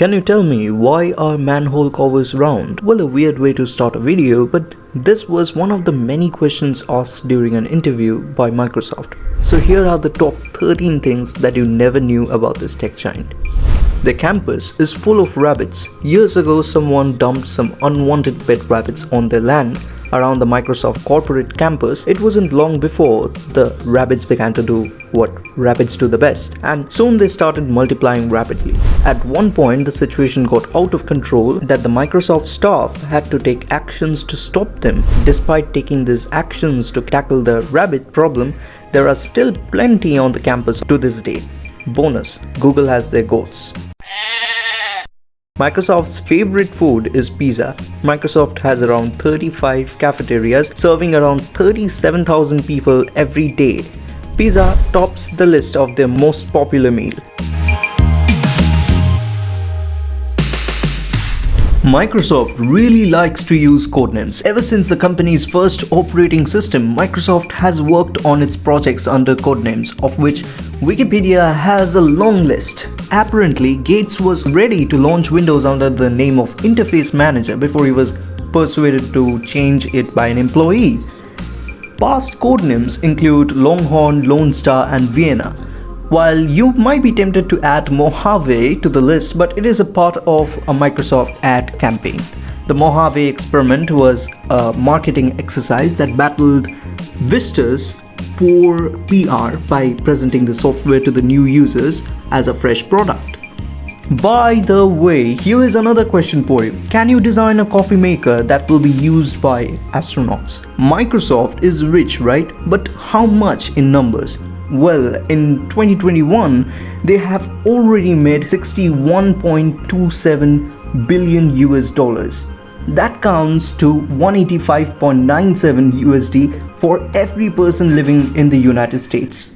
Can you tell me why are manhole covers round? Well, a weird way to start a video, but this was one of the many questions asked during an interview by Microsoft. So here are the top 13 things that you never knew about this tech giant. The campus is full of rabbits. Years ago, someone dumped some unwanted pet rabbits on their land around the Microsoft corporate campus. It wasn't long before the rabbits began to do what rabbits do the best, and soon they started multiplying rapidly. At one point, the situation got out of control that the Microsoft staff had to take actions to stop them. Despite taking these actions to tackle the rabbit problem, there are still plenty on the campus to this day. Bonus: Google has their goats. Microsoft's favorite food is pizza. Microsoft has around 35 cafeterias serving around 37,000 people every day. Pizza tops the list of their most popular meal. Microsoft really likes to use codenames. Ever since the company's first operating system, Microsoft has worked on its projects under codenames, of which Wikipedia has a long list. Apparently, Gates was ready to launch Windows under the name of Interface Manager before he was persuaded to change it by an employee. Past codenames include Longhorn, Lone Star, and Vienna. While you might be tempted to add Mojave to the list, but it is a part of a Microsoft ad campaign. The Mojave experiment was a marketing exercise that battled Vista's poor PR by presenting the software to the new users as a fresh product. By the way, here is another question for you. Can you design a coffee maker that will be used by astronauts? Microsoft is rich, right? But how much in numbers? Well, in 2021, they have already made 61.27 billion US dollars. That counts to 185.97 USD for every person living in the United States.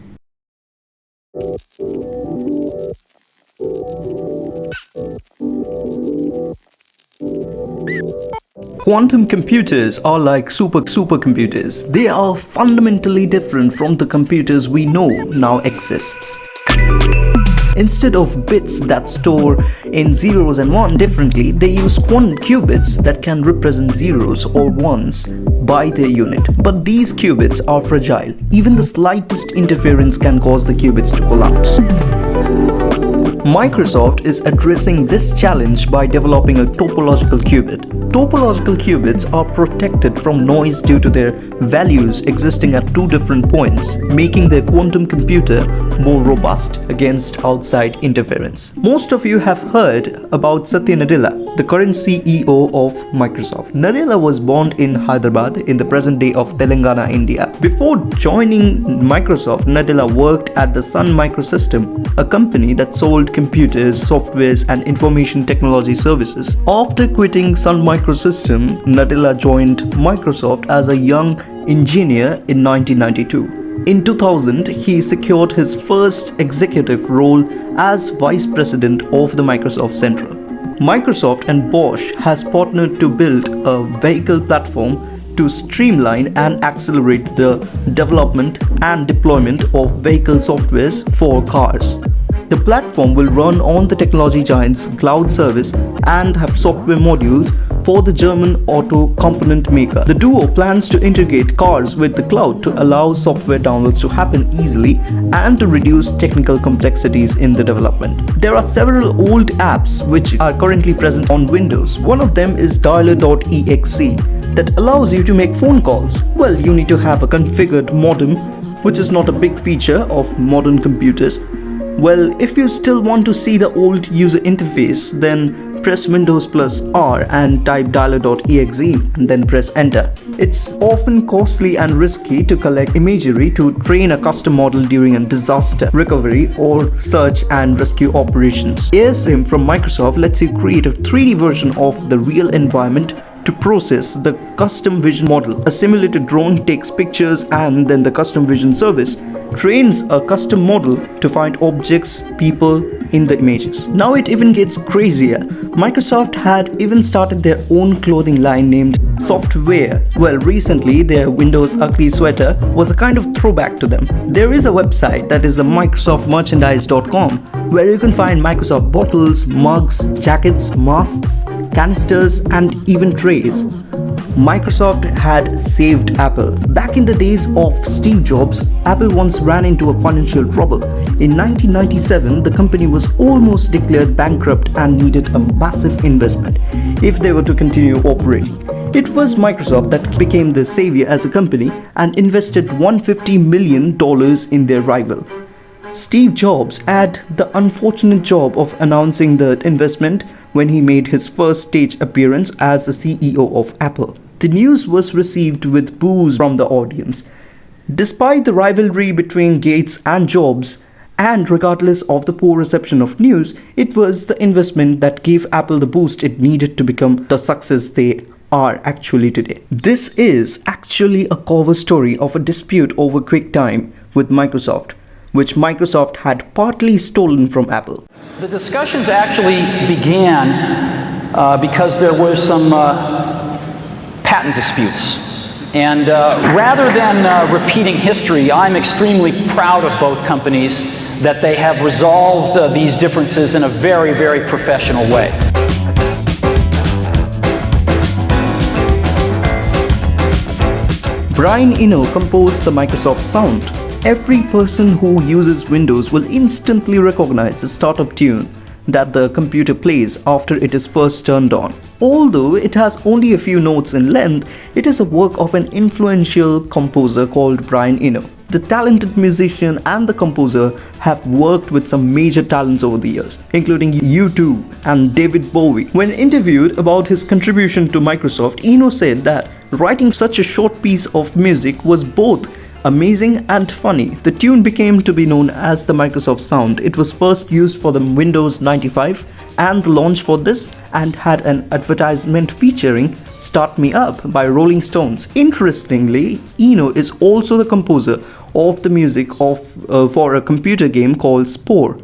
Quantum computers are like supercomputers. They are fundamentally different from the computers we know now exists. Instead of bits that store in zeros and ones differently, they use quantum qubits that can represent zeros or ones by their unit. But these qubits are fragile. Even the slightest interference can cause the qubits to collapse. Microsoft is addressing this challenge by developing a topological qubit. Topological qubits are protected from noise due to their values existing at two different points, making their quantum computer more robust against outside interference. Most of you have heard about Satya Nadella, the current CEO of Microsoft. Nadella was born in Hyderabad in the present day of Telangana, India. Before joining Microsoft, Nadella worked at the Sun Microsystem, a company that sold computers, softwares, and information technology services. After quitting Sun Microsystem, Nadella joined Microsoft as a young engineer in 1992. In 2000, he secured his first executive role as Vice President of the Microsoft Central. Microsoft and Bosch has partnered to build a vehicle platform to streamline and accelerate the development and deployment of vehicle softwares for cars. The platform will run on the technology giant's cloud service and have software modules for the German auto component maker. The duo plans to integrate cars with the cloud to allow software downloads to happen easily and to reduce technical complexities in the development. There are several old apps which are currently present on Windows. One of them is dialer.exe that allows you to make phone calls. Well, you need to have a configured modem, which is not a big feature of modern computers. Well, if you still want to see the old user interface, then press Windows plus R and type dialer.exe and then press enter. It's often costly and risky to collect imagery to train a custom model during a disaster recovery or search and rescue operations. AirSim from Microsoft lets you create a 3D version of the real environment to process the custom vision model. A simulated drone takes pictures and then the custom vision service trains a custom model to find objects, people, in the images. Now it even gets crazier. Microsoft had even started their own clothing line named Software. Well, recently their Windows ugly sweater was a kind of throwback to them. There is a website that is the microsoftmerchandise.com where you can find Microsoft bottles, mugs, jackets, masks, canisters, and even trays. Microsoft had saved Apple. Back in the days of Steve Jobs, Apple once ran into a financial trouble. In 1997, the company was almost declared bankrupt and needed a massive investment if they were to continue operating. It was Microsoft that became the savior as a company and invested $150 million in their rival. Steve Jobs had the unfortunate job of announcing the investment when he made his first stage appearance as the CEO of Apple. The news was received with boos from the audience. Despite the rivalry between Gates and Jobs, and regardless of the poor reception of news, it was the investment that gave Apple the boost it needed to become the success they are actually today. This is actually a cover story of a dispute over QuickTime with Microsoft, which Microsoft had partly stolen from Apple. The discussions actually began because there were some patent disputes. And rather than repeating history, I'm extremely proud of both companies that they have resolved these differences in a very, very professional way. Brian Eno composed the Microsoft sound. Every person who uses Windows will instantly recognize the startup tune that the computer plays after it is first turned on. Although it has only a few notes in length, it is a work of an influential composer called Brian Eno. The talented musician and the composer have worked with some major talents over the years, including U2 and David Bowie. When interviewed about his contribution to Microsoft, Eno said that writing such a short piece of music was both amazing and funny. The tune became to be known as the Microsoft sound. It was first used for the Windows 95 and the launch for this, and had an advertisement featuring Start Me Up by Rolling Stones. Interestingly, Eno is also the composer of the music for a computer game called Spore.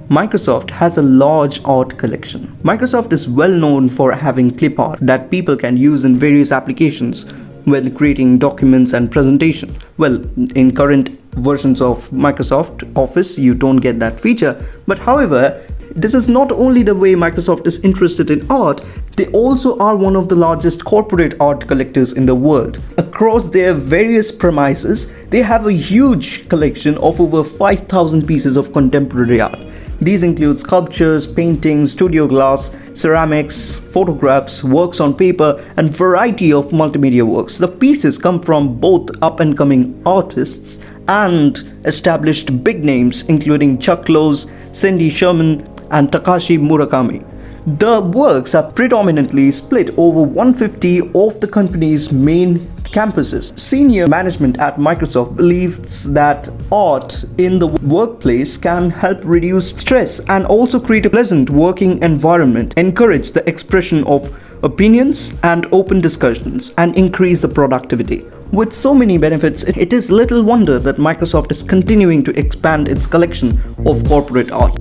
Microsoft has a large art collection. Microsoft is well known for having clip art that people can use in various applications when creating documents and presentation. Well, in current versions of Microsoft Office, you don't get that feature. But however, this is not only the way Microsoft is interested in art, they also are one of the largest corporate art collectors in the world. Across their various premises, they have a huge collection of over 5,000 pieces of contemporary art. These include sculptures, paintings, studio glass, ceramics, photographs, works on paper, and variety of multimedia works. The pieces come from both up-and-coming artists and established big names including Chuck Close, Cindy Sherman, and Takashi Murakami. The works are predominantly split over 150 of the company's main campuses. Senior management at Microsoft believes that art in the workplace can help reduce stress and also create a pleasant working environment, encourage the expression of opinions and open discussions, and increase the productivity. With so many benefits, it is little wonder that Microsoft is continuing to expand its collection of corporate art.